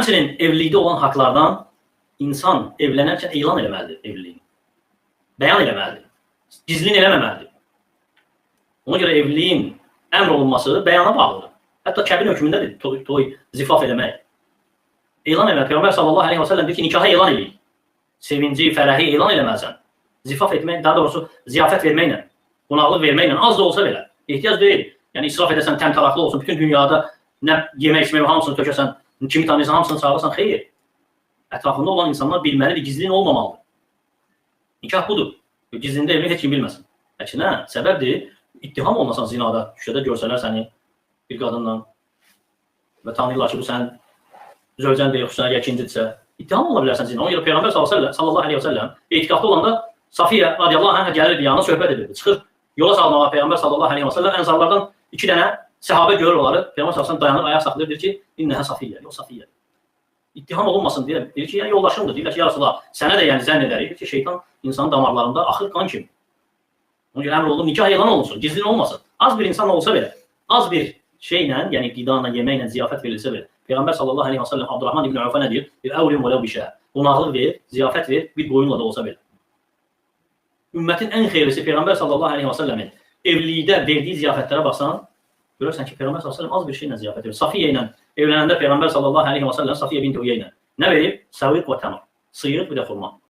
Həmçinin evlilikdə olan haqlardan insan evlənərkən elan eləməlidir evliliyini. Bəyan eləməlidir. Gizlin eləməməlidir. Ona görə evliliyin əmr olunması bəyana bağlıdır. Hətta kəbin hökmündədir toy, zifaf eləmək. Elan eləmək. Peyğəmbər sallallahu aleyhi və səlləm deyir ki, nikahı elan eləyin. Sevinci, fərəhi elan eləməlisən. Zifaf etmək, daha doğrusu ziyafət verməklə, qonaqlıq verməklə, az da olsa belə. Ehtiyac deyil. Yəni israf edəsən, təmtəraqlı olsun, bütün dünyada nə yemək içmək, hamısını tökəsən, kimi tanıyırsan, hamısını çağırırsan, xeyr. Ətrafında olan insanlar bilməlidir, gizlin olmamalıdır. Nikah budur. Gizlində evlilik heç kim bilməsin. Əksinə, səbəbdir, ittiham olmasan zinada, küçədə görsələr səni bir qadınla və tanıyırlar ki, bu sən zövcən deyil, xüsusən ya ikincidirsə, ittiham ola bilərsən zina. Ona görə Peyğəmbər sallallahu aleyhi və səlləm etikafda olanda Safiyə radiyallahu anh gəlirdi, yanına söhbət edirdi. Çıxır, yola salmağa Peyğəmbər sallallahu aleyhi və səlləm ənsarlardan 2 dənə səhabə görür onları. Peyğəmbər sallallahu dayanır, ayaq saxlayır, deyir ki, innəhə Safiyyə, yox Safiyyə. İttiham olunmasın deyə, deyir ki, yəni yoldaşımdır. Deyirlər ki, ya Rasulullah, sənə də yəni zənn edərik ki, şeytan insanın damarlarında axır qan kimi. Ona görə əmr olunur, nikah elan olunsun, gizlin olmasın. Az bir insan olsa belə, az bir şeylə, yəni qidana, yeməklə ziyafət verilsə belə. Peyğəmbər sallallahu aleyhi və səlləm Abdurrahman ibn Avfə nə deyir? Bir əvlim vələv bir şəhə. Qonaqlıq ver, ziyafət ver, bir qoyunla da olsa belə. Ümmətin ən xeyirlisi Peyğəmbər sallallahu aleyhi və səlləmin evlilikdə verdiyi ziyafətlərə baxsan, görürsən ki, Peyğəmbər sallallahu aleyhi və səlləm az bir şeylə ziyafət verir. Safiyyə ilə evlənəndə Peyğəmbər sallallahu aleyhi və səlləm Safiyyə bint Uyeyyə nə verib? Səviq və təmr. Sıyırıq bir də xurma.